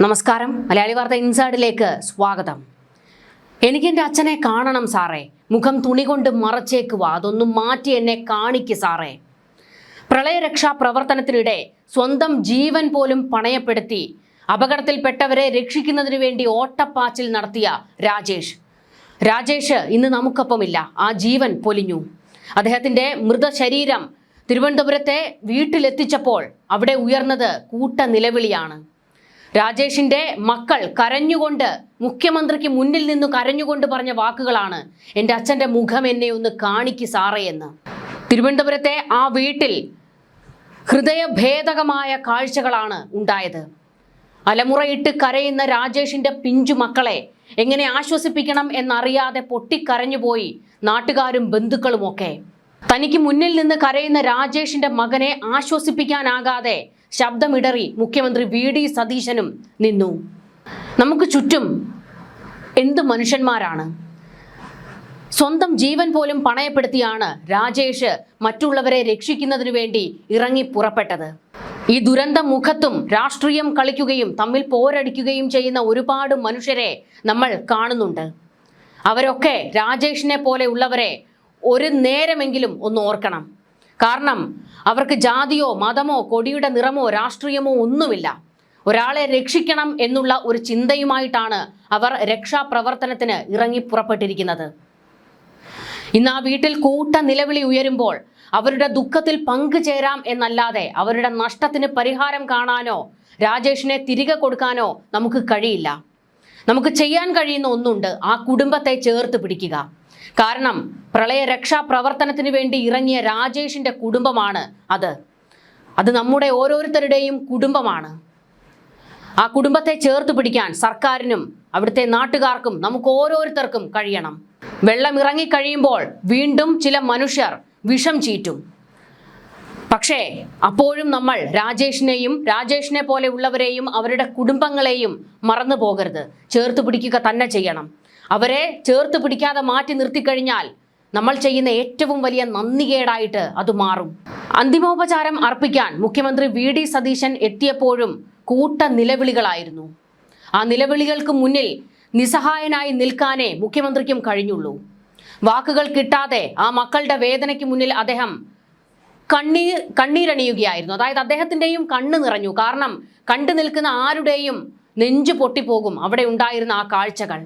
നമസ്കാരം. മലയാളി വാർത്ത ഇൻസൈഡിലേക്ക് സ്വാഗതം. എനിക്ക് എൻ്റെ അച്ഛനെ കാണണം സാറേ, മുഖം തുണി കൊണ്ട് മറച്ചേക്കുക, അതൊന്നും മാറ്റി എന്നെ കാണിക്ക് സാറേ. പ്രളയരക്ഷാ പ്രവർത്തനത്തിനിടെ സ്വന്തം ജീവൻ പോലും പണയപ്പെടുത്തി അപകടത്തിൽപ്പെട്ടവരെ രക്ഷിക്കുന്നതിന് വേണ്ടി ഓട്ടപ്പാച്ചിൽ നടത്തിയ രാജേഷ് ഇന്ന് നമുക്കൊപ്പമില്ല. ആ ജീവൻ പൊലിഞ്ഞു. അദ്ദേഹത്തിൻ്റെ മൃതശരീരം തിരുവനന്തപുരത്തെ വീട്ടിലെത്തിച്ചപ്പോൾ അവിടെ ഉയർന്നത് കൂട്ട നിലവിളിയാണ്. രാജേഷിന്റെ മക്കൾ കരഞ്ഞുകൊണ്ട് മുഖ്യമന്ത്രിക്ക് മുന്നിൽ നിന്ന് കരഞ്ഞുകൊണ്ട് പറഞ്ഞ വാക്കുകളാണ്, എൻ്റെ അച്ഛൻ്റെ മുഖം എന്നെ ഒന്ന് കാണിക്ക് സാറേ എന്ന്. തിരുവനന്തപുരത്തെ ആ വീട്ടിൽ ഹൃദയഭേദകമായ കാഴ്ചകളാണ് ഉണ്ടായത്. അലമുറയിട്ട് കരയുന്ന രാജേഷിന്റെ പിഞ്ചു മക്കളെ എങ്ങനെ ആശ്വസിപ്പിക്കണം എന്നറിയാതെ പൊട്ടിക്കരഞ്ഞുപോയി നാട്ടുകാരും ബന്ധുക്കളുമൊക്കെ. തനിക്ക് മുന്നിൽ നിന്ന് കരയുന്ന രാജേഷിന്റെ മകനെ ആശ്വസിപ്പിക്കാനാകാതെ ശബ്ദമിടറി മുഖ്യമന്ത്രി VD സതീശനും നിന്നു. നമുക്ക് ചുറ്റും എന്ത് മനുഷ്യന്മാരാണ്! സ്വന്തം ജീവൻ പോലും പണയപ്പെടുത്തിയാണ് രാജേഷ് മറ്റുള്ളവരെ രക്ഷിക്കുന്നതിനു വേണ്ടി ഇറങ്ങി പുറപ്പെട്ടത്. ഈ ദുരന്ത മുഖത്തും രാഷ്ട്രീയം കളിക്കുകയും തമ്മിൽ പോരടിക്കുകയും ചെയ്യുന്ന ഒരുപാട് മനുഷ്യരെ നമ്മൾ കാണുന്നുണ്ട്. അവരൊക്കെ രാജേഷിനെ പോലെ ഉള്ളവരെ ഒരു നേരമെങ്കിലും ഒന്ന് ഓർക്കണം. കാരണം അവർക്ക് ജാതിയോ മതമോ കൊടിയുടെ നിറമോ രാഷ്ട്രീയമോ ഒന്നുമില്ല. ഒരാളെ രക്ഷിക്കണം എന്നുള്ള ഒരു ചിന്തയുമായിട്ടാണ് അവർ രക്ഷാപ്രവർത്തനത്തിന് ഇറങ്ങി പുറപ്പെട്ടിരിക്കുന്നത്. ഇന്ന് ആ വീട്ടിൽ കൂട്ട നിലവിളി ഉയരുമ്പോൾ അവരുടെ ദുഃഖത്തിൽ പങ്കുചേരാം എന്നല്ലാതെ അവരുടെ നഷ്ടത്തിന് പരിഹാരം കാണാനോ രാജേഷിനെ തിരികെ കൊടുക്കാനോ നമുക്ക് കഴിയില്ല. നമുക്ക് ചെയ്യാൻ കഴിയുന്ന ഒന്നുണ്ട്, ആ കുടുംബത്തെ ചേർത്ത് പിടിക്കുക. കാരണം പ്രളയ രക്ഷാ പ്രവർത്തനത്തിന് വേണ്ടി ഇറങ്ങിയ രാജേഷിന്റെ കുടുംബമാണ് അത് നമ്മുടെ ഓരോരുത്തരുടെയും കുടുംബമാണ്. ആ കുടുംബത്തെ ചേർത്ത് പിടിക്കാൻ സർക്കാരിനും അവിടുത്തെ നാട്ടുകാർക്കും നമുക്ക് ഓരോരുത്തർക്കും കഴിയണം. വെള്ളം ഇറങ്ങിക്കഴിയുമ്പോൾ വീണ്ടും ചില മനുഷ്യർ വിഷം ചീറ്റും. പക്ഷേ അപ്പോഴും നമ്മൾ രാജേഷിനെ പോലെ ഉള്ളവരെയും അവരുടെ കുടുംബങ്ങളെയും മറന്നു പോകരുത്. ചേർത്ത് പിടിക്കുക തന്നെ ചെയ്യണം. അവരെ ചേർത്ത് പിടിക്കാതെ മാറ്റി നിർത്തിക്കഴിഞ്ഞാൽ നമ്മൾ ചെയ്യുന്ന ഏറ്റവും വലിയ നന്ദികേടായിട്ട് അത് മാറും. അന്തിമോപചാരം അർപ്പിക്കാൻ മുഖ്യമന്ത്രി VD സതീശൻ എത്തിയപ്പോഴും കൂട്ട നിലവിളികളായിരുന്നു. ആ നിലവിളികൾക്ക് മുന്നിൽ നിസ്സഹായനായി നിൽക്കാനേ മുഖ്യമന്ത്രിക്കും കഴിഞ്ഞുള്ളൂ. വാക്കുകൾ കിട്ടാതെ ആ മക്കളുടെ വേദനയ്ക്ക് മുന്നിൽ അദ്ദേഹം കണ്ണീരണിയുകയായിരുന്നു. അതായത് അദ്ദേഹത്തിൻ്റെയും കണ്ണ് നിറഞ്ഞു. കാരണം കണ്ടു നിൽക്കുന്ന ആരുടെയും നെഞ്ചു പൊട്ടിപ്പോകും അവിടെ ഉണ്ടായിരുന്ന ആ കാഴ്ചകൾ.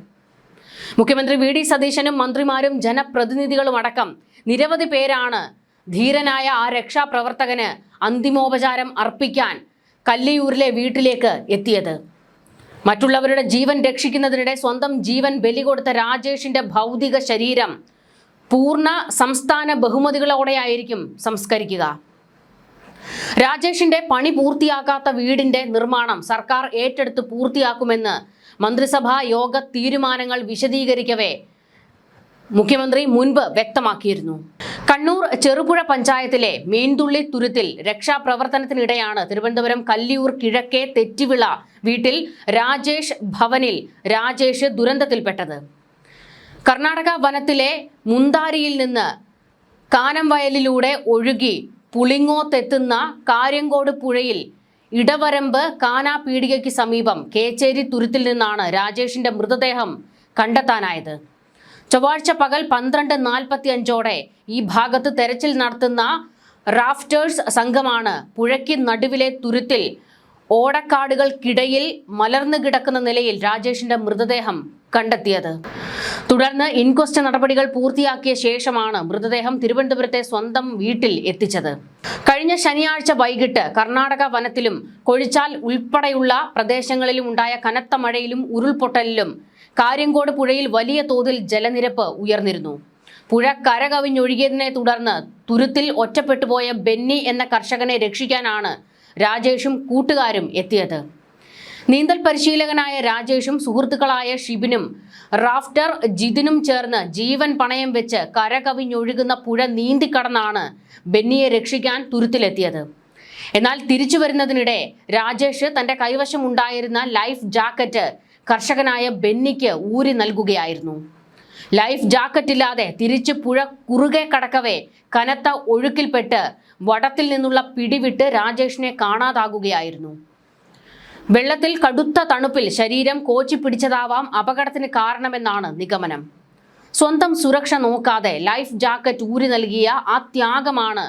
മുഖ്യമന്ത്രി VD സതീശനും മന്ത്രിമാരും ജനപ്രതിനിധികളും അടക്കം നിരവധി പേരാണ് ധീരനായ ആ രക്ഷാപ്രവർത്തകന് അന്തിമോപചാരം അർപ്പിക്കാൻ കല്ലിയൂരിലെ വീട്ടിലേക്ക് എത്തിയത്. മറ്റുള്ളവരുടെ ജീവൻ രക്ഷിക്കുന്നതിനിടെ സ്വന്തം ജീവൻ ബലി കൊടുത്ത രാജേഷിന്റെ ഭൗതിക ശരീരം പൂർണ്ണ സംസ്ഥാന ബഹുമതികളോടെയായിരിക്കും സംസ്കരിക്കുക. രാജേഷിന്റെ പണി പൂർത്തിയാക്കാത്ത വീടിന്റെ നിർമ്മാണം സർക്കാർ ഏറ്റെടുത്ത് പൂർത്തിയാക്കുമെന്ന് മന്ത്രിസഭാ യോഗ തീരുമാനങ്ങൾ വിശദീകരിക്കവേ മുഖ്യമന്ത്രി മുൻപ് വ്യക്തമാക്കിയിരുന്നു. കണ്ണൂർ ചെറുപുഴ പഞ്ചായത്തിലെ മീൻതുള്ളി തുരുത്തിൽ രക്ഷാപ്രവർത്തനത്തിനിടെയാണ് തിരുവനന്തപുരം കല്ലിയൂർ കിഴക്കേ തെറ്റിവിള വീട്ടിൽ രാജേഷ് ഭവനിൽ രാജേഷ് ദുരന്തത്തിൽപ്പെട്ടത്. കർണാടക വനത്തിലെ മുന്താരിയിൽ നിന്ന് കാനംവയലിലൂടെ ഒഴുകി പുളിങ്ങോത്തെത്തുന്ന കാര്യങ്കോട് പുഴയിൽ ഇടവരമ്പ് കാനാപീടികയ്ക്ക് സമീപം കേച്ചേരി തുരുത്തിൽ നിന്നാണ് രാജേഷിന്റെ മൃതദേഹം കണ്ടെത്താനായത്. ചൊവ്വാഴ്ച പകൽ 12:45 ഈ ഭാഗത്ത് തെരച്ചിൽ നടത്തുന്ന റാഫ്റ്റേഴ്സ് സംഘമാണ് പുഴയ്ക്ക് നടുവിലെ തുരുത്തിൽ ഓടക്കാടുകൾക്കിടയിൽ മലർന്നു കിടക്കുന്ന നിലയിൽ രാജേഷിന്റെ മൃതദേഹം കണ്ടെത്തിയത്. തുടർന്ന് ഇൻക്വസ്റ്റ് നടപടികൾ പൂർത്തിയാക്കിയ ശേഷമാണ് മൃതദേഹം തിരുവനന്തപുരത്തെ സ്വന്തം വീട്ടിൽ എത്തിച്ചത്. കഴിഞ്ഞ ശനിയാഴ്ച വൈകിട്ട് കർണാടക വനത്തിലും കൊഴിച്ചാൽ ഉൾപ്പെടെയുള്ള പ്രദേശങ്ങളിലും ഉണ്ടായ കനത്ത മഴയിലും ഉരുൾപൊട്ടലിലും കാര്യങ്കോട് പുഴയിൽ വലിയ തോതിൽ ജലനിരപ്പ് ഉയർന്നിരുന്നു. പുഴ കരകവിഞ്ഞൊഴുകിയതിനെ തുടർന്ന് തുരുത്തിൽ ഒറ്റപ്പെട്ടുപോയ ബെന്നി എന്ന കർഷകനെ രക്ഷിക്കാനാണ് രാജേഷും കൂട്ടുകാരും എത്തിയത്. നീന്തൽ പരിശീലകനായ രാജേഷും സുഹൃത്തുക്കളായ ഷിബിനും റാഫ്റ്റർ ജിതിനും ചേർന്ന് ജീവൻ പണയം വെച്ച് കരകവിഞ്ഞൊഴുകുന്ന പുഴ നീന്തിക്കടന്നാണ് ബെന്നിയെ രക്ഷിക്കാൻ തുരുത്തിലെത്തിയത്. എന്നാൽ തിരിച്ചു വരുന്നതിനിടെ രാജേഷ് തന്റെ കൈവശം ഉണ്ടായിരുന്ന ലൈഫ് ജാക്കറ്റ് കർഷകനായ ബെന്നിക്ക് ഊരി നൽകുകയായിരുന്നു. ലൈഫ് ജാക്കറ്റ് ഇല്ലാതെ തിരിച്ചു പുഴ കുറുകെ കടക്കവേ കനത്ത ഒഴുക്കിൽപ്പെട്ട് വടത്തിൽ നിന്നുള്ള പിടിവിട്ട് രാജേഷിനെ കാണാതാകുകയായിരുന്നു. വെള്ളത്തിൽ കടുത്ത തണുപ്പിൽ ശരീരം കോച്ചി പിടിച്ചതാവാം അപകടത്തിന് കാരണമെന്നാണ് നിഗമനം. സ്വന്തം സുരക്ഷ നോക്കാതെ ലൈഫ് ജാക്കറ്റ് ഊരി നൽകിയ ആ ത്യാഗമാണ്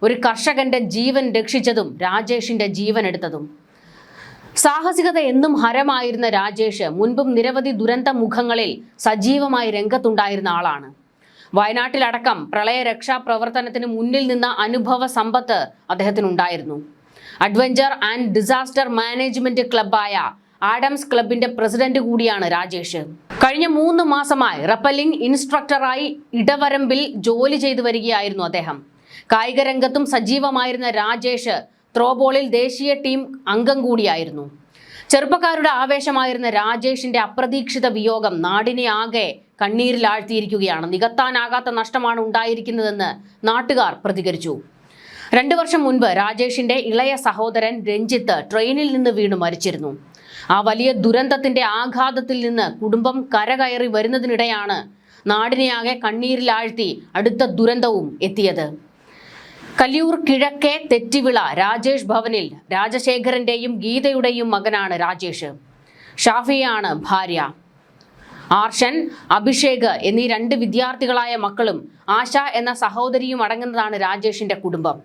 ഒരു കർഷകന്റെ ജീവൻ രക്ഷിച്ചതും രാജേഷിന്റെ ജീവൻ എടുത്തതും. സാഹസികത എന്നും ഹരമായിരുന്ന രാജേഷ് മുൻപും നിരവധി ദുരന്ത മുഖങ്ങളിൽ സജീവമായി രംഗത്തുണ്ടായിരുന്ന ആളാണ്. വയനാട്ടിലടക്കം പ്രളയ രക്ഷാ പ്രവർത്തനത്തിന് മുന്നിൽ നിന്ന അനുഭവ സമ്പത്ത് അദ്ദേഹത്തിനുണ്ടായിരുന്നു. അഡ്വഞ്ചർ ആൻഡ് ഡിസാസ്റ്റർ മാനേജ്മെന്റ് ക്ലബ്ബായ ആഡംസ് ക്ലബിന്റെ പ്രസിഡന്റ് കൂടിയാണ് രാജേഷ്. കഴിഞ്ഞ 3 മാസമായി റപ്പലിംഗ് ഇൻസ്ട്രക്ടറായി ഇടവരമ്പിൽ ജോലി ചെയ്തു വരികയായിരുന്നു അദ്ദേഹം. കായിക രംഗത്തും സജീവമായിരുന്ന രാജേഷ് ത്രോബോളിൽ ദേശീയ ടീം അംഗം കൂടിയായിരുന്നു. ചെറുപ്പക്കാരുടെ ആവേശമായിരുന്ന രാജേഷിന്റെ അപ്രതീക്ഷിത വിയോഗം നാടിനെ ആകെ കണ്ണീരിലാഴ്ത്തിയിരിക്കുകയാണ്. നികത്താനാകാത്ത നഷ്ടമാണ് ഉണ്ടായിരിക്കുന്നതെന്ന് നാട്ടുകാർ പ്രതികരിച്ചു. 2 വർഷം മുൻപ് രാജേഷിന്റെ ഇളയ സഹോദരൻ രഞ്ജിത്ത് ട്രെയിനിൽ നിന്ന് വീണു മരിച്ചിരുന്നു. ആ വലിയ ദുരന്തത്തിന്റെ ആഘാതത്തിൽ നിന്ന് കുടുംബം കരകയറി വരുന്നതിനിടെയാണ് നാടിനെയാകെ കണ്ണീരിലാഴ്ത്തി അടുത്ത ദുരന്തവും എത്തിയത്. കല്ലിയൂർ കിഴക്കേ തെറ്റിവിള രാജേഷ് ഭവനിൽ രാജശേഖരന്റെയും ഗീതയുടെയും മകനാണ് രാജേഷ്. ഷാഫിയാണ് ഭാര്യ. ആർഷൻ, അഭിഷേക് എന്നീ 2 വിദ്യാർത്ഥികളായ മക്കളും ആശ എന്ന സഹോദരിയും അടങ്ങുന്നതാണ് രാജേഷിന്റെ കുടുംബം.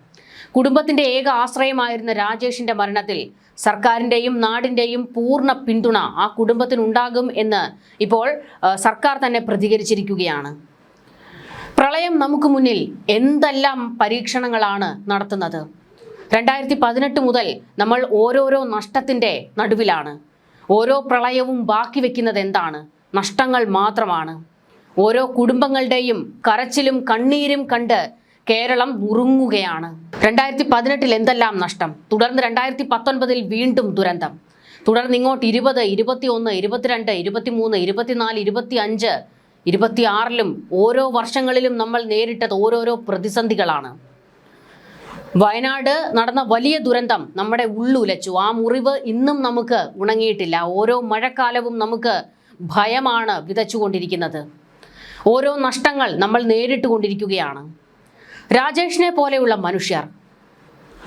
കുടുംബത്തിന്റെ ഏക ആശ്രയമായിരുന്ന രാജേഷിന്റെ മരണത്തിൽ സർക്കാരിന്റെയും നാടിന്റെയും പൂർണ്ണ പിന്തുണ ആ കുടുംബത്തിനുണ്ടാകും എന്ന് ഇപ്പോൾ സർക്കാർ തന്നെ പ്രതികരിച്ചിരിക്കുകയാണ്. പ്രളയം നമുക്ക് മുന്നിൽ എന്തെല്ലാം പരീക്ഷണങ്ങളാണ് നടത്തുന്നത്. 2018 മുതൽ നമ്മൾ ഓരോരോ നഷ്ടത്തിന്റെ നടുവിലാണ്. ഓരോ പ്രളയവും ബാക്കി വെക്കുന്നത് എന്താണ്? നഷ്ടങ്ങൾ മാത്രമാണ്. ഓരോ കുടുംബങ്ങളുടെയും കരച്ചിലും കണ്ണീരും കണ്ട് കേരളം ഉറങ്ങുകയാണ്. 2018 എന്തെല്ലാം നഷ്ടം, തുടർന്ന് 2019 വീണ്ടും ദുരന്തം, തുടർന്ന് ഇങ്ങോട്ട് 20, 21, 22, 23, 24, 25, 26 ഓരോ വർഷങ്ങളിലും നമ്മൾ നേരിട്ടത് ഓരോരോ പ്രതിസന്ധികളാണ്. വയനാട് നടന്ന വലിയ ദുരന്തം നമ്മുടെ ഉള്ളുലച്ചു. ആ മുറിവ് ഇന്നും നമുക്ക് ഉണങ്ങിയിട്ടില്ല. ഓരോ മഴക്കാലവും നമുക്ക് ഭയമാണ് വിതച്ചുകൊണ്ടിരിക്കുന്നത്. ഓരോ നഷ്ടങ്ങൾ നമ്മൾ നേരിട്ടുകൊണ്ടിരിക്കുകയാണ്. രാജേഷിനെ പോലെയുള്ള മനുഷ്യർ,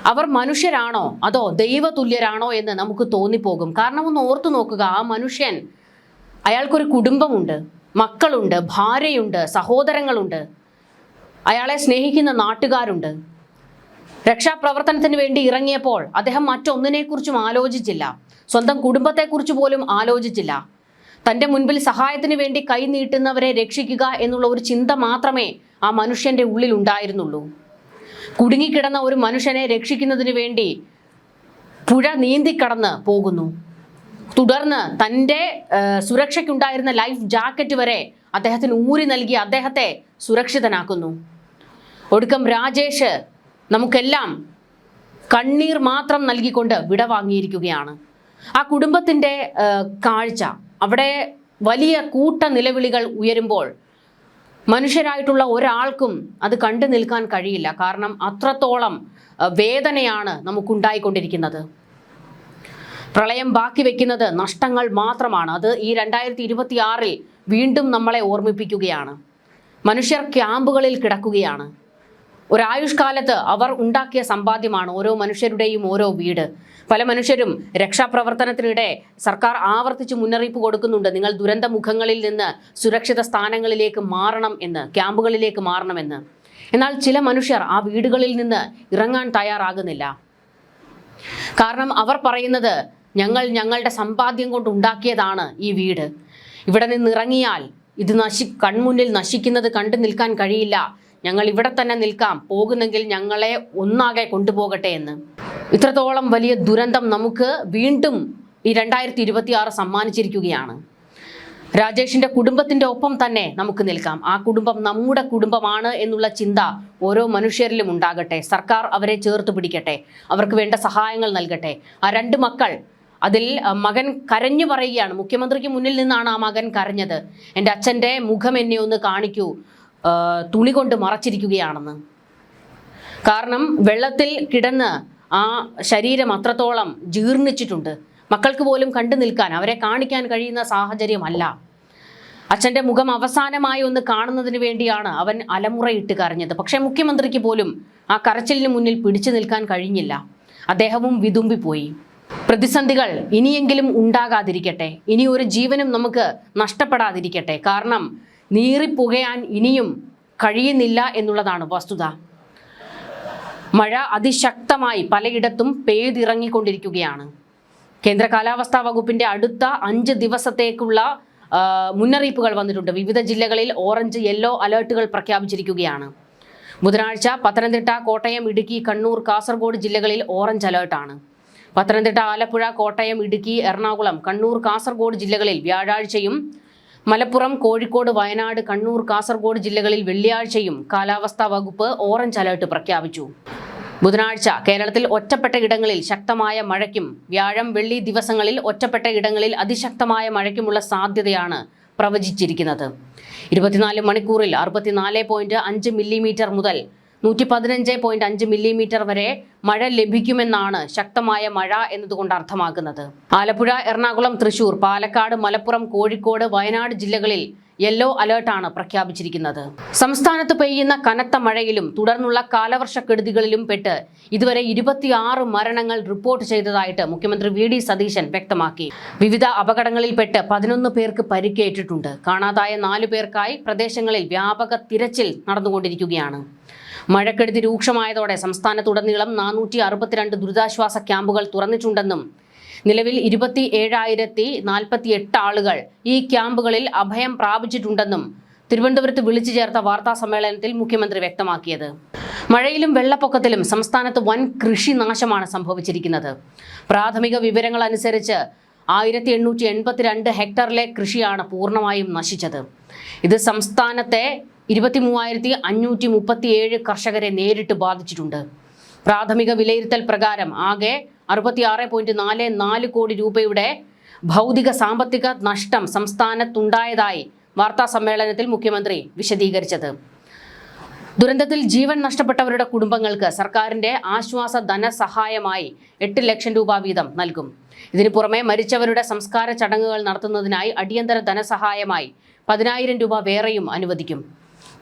അവർ മനുഷ്യരാണോ അതോ ദൈവതുല്യരാണോ എന്ന് നമുക്ക് തോന്നിപ്പോകും. കാരണം ഒന്ന് ഓർത്തു നോക്കുക, ആ മനുഷ്യൻ, അയാൾക്കൊരു കുടുംബമുണ്ട്, മക്കളുണ്ട്, ഭാര്യയുണ്ട്, സഹോദരങ്ങളുണ്ട്, അയാളെ സ്നേഹിക്കുന്ന നാട്ടുകാരുണ്ട്. രക്ഷാപ്രവർത്തനത്തിന് വേണ്ടി ഇറങ്ങിയപ്പോൾ അദ്ദേഹം മറ്റൊന്നിനെക്കുറിച്ചും ആലോചിച്ചില്ല. സ്വന്തം കുടുംബത്തെക്കുറിച്ച് പോലും ആലോചിച്ചില്ല. തൻ്റെ മുൻപിൽ സഹായത്തിന് വേണ്ടി കൈ നീട്ടുന്നവരെ രക്ഷിക്കുക എന്നുള്ള ഒരു ചിന്ത മാത്രമേ ആ മനുഷ്യന്റെ ഉള്ളിൽ ഉണ്ടായിരുന്നുള്ളൂ. കുടുങ്ങിക്കിടന്ന ഒരു മനുഷ്യനെ രക്ഷിക്കുന്നതിന് വേണ്ടി പുഴ നീന്തിക്കടന്ന് പോകുന്നു. തുടർന്ന് തൻ്റെ സുരക്ഷയ്ക്കുണ്ടായിരുന്ന ലൈഫ് ജാക്കറ്റ് വരെ അദ്ദേഹത്തിന് ഊരി നൽകി അദ്ദേഹത്തെ സുരക്ഷിതനാക്കുന്നു. ഒടുക്കം രാജേഷ് നമുക്കെല്ലാം കണ്ണീർ മാത്രം നൽകിക്കൊണ്ട് വിടവാങ്ങിയിരിക്കുകയാണ്. ആ കുടുംബത്തിൻ്റെ കാഴ്ച, അവിടെ വലിയ കൂട്ട നിലവിളികൾ ഉയരുമ്പോൾ മനുഷ്യരായിട്ടുള്ള ഒരാൾക്കും അത് കണ്ടു നിൽക്കാൻ കഴിയില്ല. കാരണം അത്രത്തോളം വേദനയാണ് നമുക്കുണ്ടായിക്കൊണ്ടിരിക്കുന്നത്. പ്രളയം ബാക്കി വെക്കുന്നത് നഷ്ടങ്ങൾ മാത്രമാണ്. അത് ഈ 2026 വീണ്ടും നമ്മളെ ഓർമ്മിപ്പിക്കുകയാണ്. മനുഷ്യർ ക്യാമ്പുകളിൽ കിടക്കുകയാണ്. ഒരായുഷ്കാലത്ത് അവർ ഉണ്ടാക്കിയ സമ്പാദ്യമാണ് ഓരോ മനുഷ്യരുടെയും ഓരോ വീട്. പല മനുഷ്യരും രക്ഷാപ്രവർത്തനത്തിനിടെ സർക്കാർ ആവർത്തിച്ച് മുന്നറിയിപ്പ് കൊടുക്കുന്നുണ്ട്, നിങ്ങൾ ദുരന്ത മുഖങ്ങളിൽ നിന്ന് സുരക്ഷിത സ്ഥാനങ്ങളിലേക്ക് മാറണം എന്ന്, ക്യാമ്പുകളിലേക്ക് മാറണമെന്ന്. എന്നാൽ ചില മനുഷ്യർ ആ വീടുകളിൽ നിന്ന് ഇറങ്ങാൻ തയ്യാറാകുന്നില്ല. കാരണം അവർ പറയുന്നത്, ഞങ്ങളുടെ സമ്പാദ്യം കൊണ്ട് ഉണ്ടാക്കിയതാണ് ഈ വീട്, ഇവിടെ നിന്ന് ഇറങ്ങിയാൽ ഇത് കൺമുന്നിൽ നശിക്കുന്നത് കണ്ടു നിൽക്കാൻ കഴിയില്ല, ഞങ്ങൾ ഇവിടെ തന്നെ നിൽക്കാം, പോകുന്നെങ്കിൽ ഞങ്ങളെ ഒന്നാകെ കൊണ്ടുപോകട്ടെ എന്ന്. ഇത്രത്തോളം വലിയ ദുരന്തം നമുക്ക് വീണ്ടും ഈ 2026 സമ്മാനിച്ചിരിക്കുകയാണ്. രാജേഷിന്റെ കുടുംബത്തിന്റെ ഒപ്പം തന്നെ നമുക്ക് നിൽക്കാം. ആ കുടുംബം നമ്മുടെ കുടുംബമാണ് എന്നുള്ള ചിന്ത ഓരോ മനുഷ്യരിലും ഉണ്ടാകട്ടെ. സർക്കാർ അവരെ ചേർത്ത് പിടിക്കട്ടെ, അവർക്ക് വേണ്ട സഹായങ്ങൾ നൽകട്ടെ. ആ 2 മക്കൾ, അതിൽ മകൻ കരഞ്ഞു പറയുകയാണ്, മുഖ്യമന്ത്രിക്ക് മുന്നിൽ നിന്നാണ് ആ മകൻ കരഞ്ഞത്, എൻ്റെ അച്ഛൻ്റെ മുഖം എന്നെ ഒന്ന് കാണിക്കൂ, തുണി കൊണ്ട് മറച്ചിരിക്കുകയാണെന്ന്. കാരണം വെള്ളത്തിൽ കിടന്ന് ആ ശരീരം അത്രത്തോളം ജീർണിച്ചിട്ടുണ്ട്. മക്കൾക്ക് പോലും കണ്ടു നിൽക്കാൻ, അവരെ കാണിക്കാൻ കഴിയുന്ന സാഹചര്യമല്ല. അച്ഛൻ്റെ മുഖം അവസാനമായി ഒന്ന് കാണുന്നതിന് വേണ്ടിയാണ് അവൻ അലമുറയിട്ട് കരഞ്ഞത്. പക്ഷേ മുഖ്യമന്ത്രിക്ക് പോലും ആ കരച്ചിലിന് മുന്നിൽ പിടിച്ചു നിൽക്കാൻ കഴിഞ്ഞില്ല. അദ്ദേഹവും വിതുമ്പിപ്പോയി. പ്രതിസന്ധികൾ ഇനിയെങ്കിലും ഉണ്ടാകാതിരിക്കട്ടെ, ഇനി ഒരു ജീവനും നമുക്ക് നഷ്ടപ്പെടാതിരിക്കട്ടെ. കാരണം നീറിപ്പുകയാൻ ഇനിയും കഴിയുന്നില്ല എന്നുള്ളതാണ് വസ്തുത. മഴ അതിശക്തമായി പലയിടത്തും പെയ്തിറങ്ങിക്കൊണ്ടിരിക്കുകയാണ്. കേന്ദ്ര കാലാവസ്ഥാ വകുപ്പിന്റെ അടുത്ത 5 ദിവസത്തേക്കുള്ള മുന്നറിയിപ്പുകൾ വന്നിട്ടുണ്ട്. വിവിധ ജില്ലകളിൽ ഓറഞ്ച്, യെല്ലോ അലേർട്ടുകൾ പ്രഖ്യാപിച്ചിരിക്കുകയാണ്. ബുധനാഴ്ച പത്തനംതിട്ട, കോട്ടയം, ഇടുക്കി, കണ്ണൂർ, കാസർഗോഡ് ജില്ലകളിൽ ഓറഞ്ച് അലേർട്ടാണ്. പത്തനംതിട്ട, ആലപ്പുഴ, കോട്ടയം, ഇടുക്കി, എറണാകുളം, കണ്ണൂർ, കാസർഗോഡ് ജില്ലകളിൽ വ്യാഴാഴ്ചയും, മലപ്പുറം, കോഴിക്കോട്, വയനാട്, കണ്ണൂർ, കാസർഗോഡ് ജില്ലകളിൽ വെള്ളിയാഴ്ചയും കാലാവസ്ഥാ വകുപ്പ് ഓറഞ്ച് അലേർട്ട് പ്രഖ്യാപിച്ചു. ബുധനാഴ്ച കേരളത്തിൽ ഒറ്റപ്പെട്ട ഇടങ്ങളിൽ ശക്തമായ മഴയ്ക്കും വ്യാഴം, വെള്ളി ദിവസങ്ങളിൽ ഒറ്റപ്പെട്ട ഇടങ്ങളിൽ അതിശക്തമായ മഴയ്ക്കുമുള്ള സാധ്യതയാണ് പ്രവചിച്ചിരിക്കുന്നത്. 24 മണിക്കൂറിൽ 64.5 മില്ലിമീറ്റർ മുതൽ 115.5 മില്ലിമീറ്റർ വരെ മഴ ലഭിക്കുമെന്നാണ് ശക്തമായ മഴ എന്നതുകൊണ്ട് അർത്ഥമാക്കുന്നത്. ആലപ്പുഴ, എറണാകുളം, തൃശൂർ, പാലക്കാട്, മലപ്പുറം, കോഴിക്കോട്, വയനാട് ജില്ലകളിൽ യെല്ലോ അലേർട്ടാണ് പ്രഖ്യാപിച്ചിരിക്കുന്നത്. സംസ്ഥാനത്ത് പെയ്യുന്ന കനത്ത മഴയിലും തുടർന്നുള്ള കാലവർഷക്കെടുതികളിലും പെട്ട് ഇതുവരെ 26 മരണങ്ങൾ റിപ്പോർട്ട് ചെയ്തതായിട്ട് മുഖ്യമന്ത്രി VD സതീശൻ വ്യക്തമാക്കി. വിവിധ അപകടങ്ങളിൽപ്പെട്ട് 11 പേർക്ക് പരിക്കേറ്റിട്ടുണ്ട്. കാണാതായ 4 പേർക്കായി പ്രദേശങ്ങളിൽ വ്യാപക തിരച്ചിൽ നടന്നുകൊണ്ടിരിക്കുകയാണ്. മഴക്കെടുതി രൂക്ഷമായതോടെ സംസ്ഥാനത്തുടനീളം 462 ദുരിതാശ്വാസ ക്യാമ്പുകൾ തുറന്നിട്ടുണ്ടെന്നും നിലവിൽ 27,048 ആളുകൾ ഈ ക്യാമ്പുകളിൽ അഭയം പ്രാപിച്ചിട്ടുണ്ടെന്നും തിരുവനന്തപുരത്ത് വിളിച്ചു ചേർത്ത വാർത്താ സമ്മേളനത്തിൽ മുഖ്യമന്ത്രി വ്യക്തമാക്കിയത്. മഴയിലും വെള്ളപ്പൊക്കത്തിലും സംസ്ഥാനത്ത് വൻ കൃഷിനാശമാണ് സംഭവിച്ചിരിക്കുന്നത്. പ്രാഥമിക വിവരങ്ങൾ അനുസരിച്ച് 1882 ഹെക്ടറിലെ കൃഷിയാണ് പൂർണ്ണമായും നശിച്ചത്. ഇത് സംസ്ഥാനത്തെ 23,537 കർഷകരെ നേരിട്ട് ബാധിച്ചിട്ടുണ്ട്. പ്രാഥമിക വിലയിരുത്തൽ പ്രകാരം ആകെ 66.44 കോടി രൂപയുടെ ഭൗതിക സാമ്പത്തിക നഷ്ടം സംസ്ഥാനത്തുണ്ടായതായി വാർത്താ സമ്മേളനത്തിൽ മുഖ്യമന്ത്രി വിശദീകരിച്ചത്. ദുരന്തത്തിൽ ജീവൻ നഷ്ടപ്പെട്ടവരുടെ കുടുംബങ്ങൾക്ക് സർക്കാരിന്റെ ആശ്വാസ ധനസഹായമായി 8 ലക്ഷം രൂപ വീതം നൽകും. ഇതിനു പുറമെ മരിച്ചവരുടെ സംസ്കാര ചടങ്ങുകൾ നടത്തുന്നതിനായി അടിയന്തര ധനസഹായമായി 10,000 രൂപ വേറെയും അനുവദിക്കും.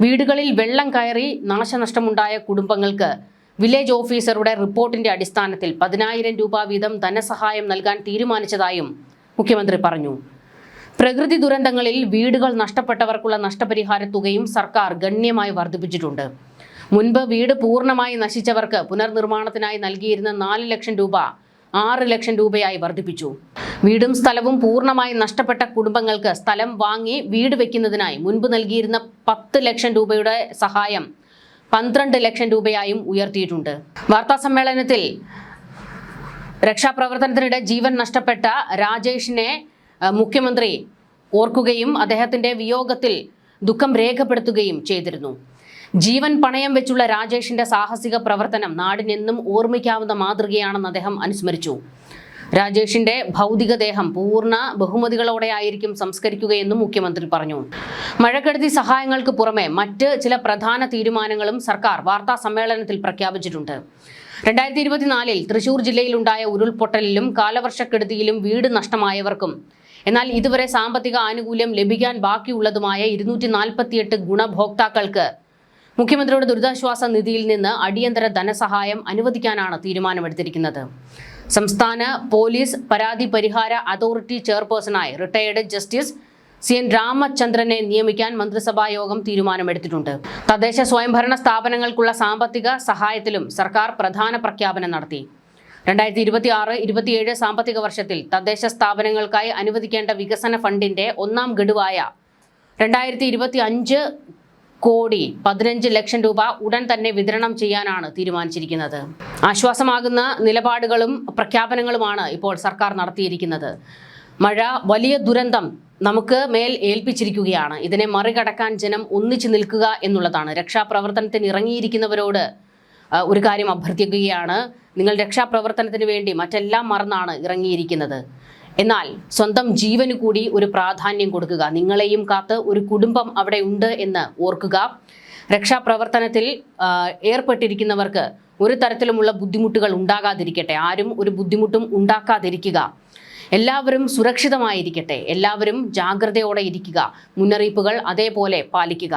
വീടുകളിൽ വെള്ളം കയറി നാശനഷ്ടമുണ്ടായ കുടുംബങ്ങൾക്ക് വില്ലേജ് ഓഫീസറുടെ റിപ്പോർട്ടിന്റെ അടിസ്ഥാനത്തിൽ 10,000 രൂപ വീതം ധനസഹായം നൽകാൻ തീരുമാനിച്ചതായും മുഖ്യമന്ത്രി പറഞ്ഞു. പ്രകൃതി ദുരന്തങ്ങളിൽ വീടുകൾ നഷ്ടപ്പെട്ടവർക്കുള്ള നഷ്ടപരിഹാര തുകയും സർക്കാർ ഗണ്യമായി വർദ്ധിപ്പിച്ചിട്ടുണ്ട്. മുൻപ് വീട് പൂർണ്ണമായി നശിച്ചവർക്ക് പുനർനിർമ്മാണത്തിനായി നൽകിയിരുന്ന 4 ലക്ഷം രൂപ 6 ലക്ഷം രൂപയായി വർദ്ധിപ്പിച്ചു. വീടും സ്ഥലവും പൂർണ്ണമായി നഷ്ടപ്പെട്ട കുടുംബങ്ങൾക്ക് സ്ഥലം വാങ്ങി വീട് വെക്കുന്നതിനായി മുൻപ് നൽകിയിരുന്ന 10 ലക്ഷം രൂപയുടെ സഹായം 12 ലക്ഷം രൂപയായും ഉയർത്തിയിട്ടുണ്ട്. വാർത്താ സമ്മേളനത്തിൽ രക്ഷാപ്രവർത്തനത്തിനിടെ ജീവൻ നഷ്ടപ്പെട്ട രാജേഷിനെ മുഖ്യമന്ത്രി ഓർക്കുകയും അദ്ദേഹത്തിന്റെ വിയോഗത്തിൽ ദുഃഖം രേഖപ്പെടുത്തുകയും ചെയ്തിരുന്നു. ജീവൻ പണയം വെച്ചുള്ള രാജേഷിന്റെ സാഹസിക പ്രവർത്തനം നാടിനെന്നും ഓർമ്മിക്കാവുന്ന മാതൃകയാണെന്ന് അദ്ദേഹം അനുസ്മരിച്ചു. രാജേഷിന്റെ ഭൗതികദേഹം പൂർണ്ണ ബഹുമതികളോടെയായിരിക്കും സംസ്കരിക്കുകയെന്നും മുഖ്യമന്ത്രി പറഞ്ഞു. മഴക്കെടുതി സഹായങ്ങൾക്ക് പുറമെ മറ്റ് ചില പ്രധാന തീരുമാനങ്ങളും സർക്കാർ വാർത്താ സമ്മേളനത്തിൽ പ്രഖ്യാപിച്ചിട്ടുണ്ട്. 2024 തൃശൂർ ജില്ലയിലുണ്ടായ ഉരുൾപൊട്ടലിലും കാലവർഷക്കെടുതിയിലും വീട് നഷ്ടമായവർക്കും എന്നാൽ ഇതുവരെ സാമ്പത്തിക ആനുകൂല്യം ലഭിക്കാൻ ബാക്കിയുള്ളതുമായ 248 ഗുണഭോക്താക്കൾക്ക് മുഖ്യമന്ത്രിയുടെ ദുരിതാശ്വാസ നിധിയിൽ നിന്ന് അടിയന്തര ധനസഹായം അനുവദിക്കാനാണ് തീരുമാനമെടുത്തിരിക്കുന്നത്. സംസ്ഥാന പോലീസ് പരാതി പരിഹാര അതോറിറ്റി ചെയർപേഴ്സണായി റിട്ടയർഡ് ജസ്റ്റിസ് CN രാമചന്ദ്രനെ നിയമിക്കാൻ മന്ത്രിസഭാ യോഗം തീരുമാനമെടുത്തിട്ടുണ്ട്. തദ്ദേശ സ്വയംഭരണ സ്ഥാപനങ്ങൾക്കുള്ള സാമ്പത്തിക സഹായത്തിലും സർക്കാർ പ്രധാന പ്രഖ്യാപനം നടത്തി. 2026-27 സാമ്പത്തിക വർഷത്തിൽ തദ്ദേശ സ്ഥാപനങ്ങൾക്കായി അനുവദിക്കേണ്ട വികസന ഫണ്ടിന്റെ 1ാം ഗഡുവായ 2025 കോടി 15 ലക്ഷം രൂപ ഉടൻ തന്നെ വിതരണം ചെയ്യാനാണ് തീരുമാനിച്ചിരിക്കുന്നത്. ആശ്വാസമാകുന്ന നിലപാടുകളും പ്രഖ്യാപനങ്ങളുമാണ് ഇപ്പോൾ സർക്കാർ നടത്തിയിരിക്കുന്നത്. മഴ വലിയ ദുരന്തം നമുക്ക് മേൽ ഏൽപ്പിച്ചിരിക്കുകയാണ്. ഇതിനെ മറികടക്കാൻ ജനം ഒന്നിച്ചു നിൽക്കുക എന്നുള്ളതാണ്. രക്ഷാപ്രവർത്തനത്തിന് ഇറങ്ങിയിരിക്കുന്നവരോട് ഒരു കാര്യം അഭ്യർത്ഥിക്കുകയാണ്. നിങ്ങൾ രക്ഷാപ്രവർത്തനത്തിന് വേണ്ടി മറ്റെല്ലാം മറന്നാണ് ഇറങ്ങിയിരിക്കുന്നത്. എന്നാൽ സ്വന്തം ജീവന് കൂടി ഒരു പ്രാധാന്യം കൊടുക്കുക. നിങ്ങളെയും കാത്ത് ഒരു കുടുംബം അവിടെ ഉണ്ട് എന്ന് ഓർക്കുക. രക്ഷാപ്രവർത്തനത്തിൽ ഏർപ്പെട്ടിരിക്കുന്നവർക്ക് ഒരു തരത്തിലുമുള്ള ബുദ്ധിമുട്ടുകൾ ഉണ്ടാകാതിരിക്കട്ടെ. ആരും ഒരു ബുദ്ധിമുട്ടും ഉണ്ടാക്കാതിരിക്കുക. എല്ലാവരും സുരക്ഷിതമായിരിക്കട്ടെ. എല്ലാവരും ജാഗ്രതയോടെ ഇരിക്കുക. മുന്നറിയിപ്പുകൾ അതേപോലെ പാലിക്കുക.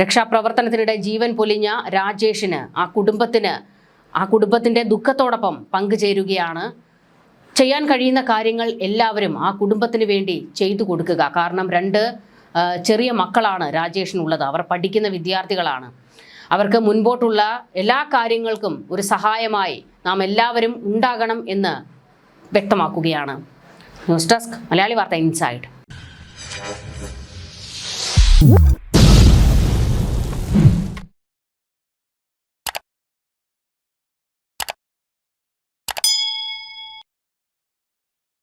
രക്ഷാപ്രവർത്തനത്തിനിടെ ജീവൻ പൊലിഞ്ഞ രാജേഷിന് ആ കുടുംബത്തിന്റെ ദുഃഖത്തോടൊപ്പം പങ്കുചേരുകയാണ് ചെയ്യാൻ കഴിയുന്ന കാര്യങ്ങൾ എല്ലാവരും ആ കുടുംബത്തിന് വേണ്ടി ചെയ്തു കൊടുക്കുക. കാരണം 2 ചെറിയ മക്കളാണ് രാജേഷിനുള്ളത്. അവർ പഠിക്കുന്ന വിദ്യാർത്ഥികളാണ്. അവർക്ക് മുൻപോട്ടുള്ള എല്ലാ കാര്യങ്ങൾക്കും ഒരു സഹായമായി നാം എല്ലാവരും ഉണ്ടാകണം എന്ന് വ്യക്തമാക്കുകയാണ്. ന്യൂസ് ഡെസ്ക് മലയാളി വാർത്ത ഇൻസൈഡ്.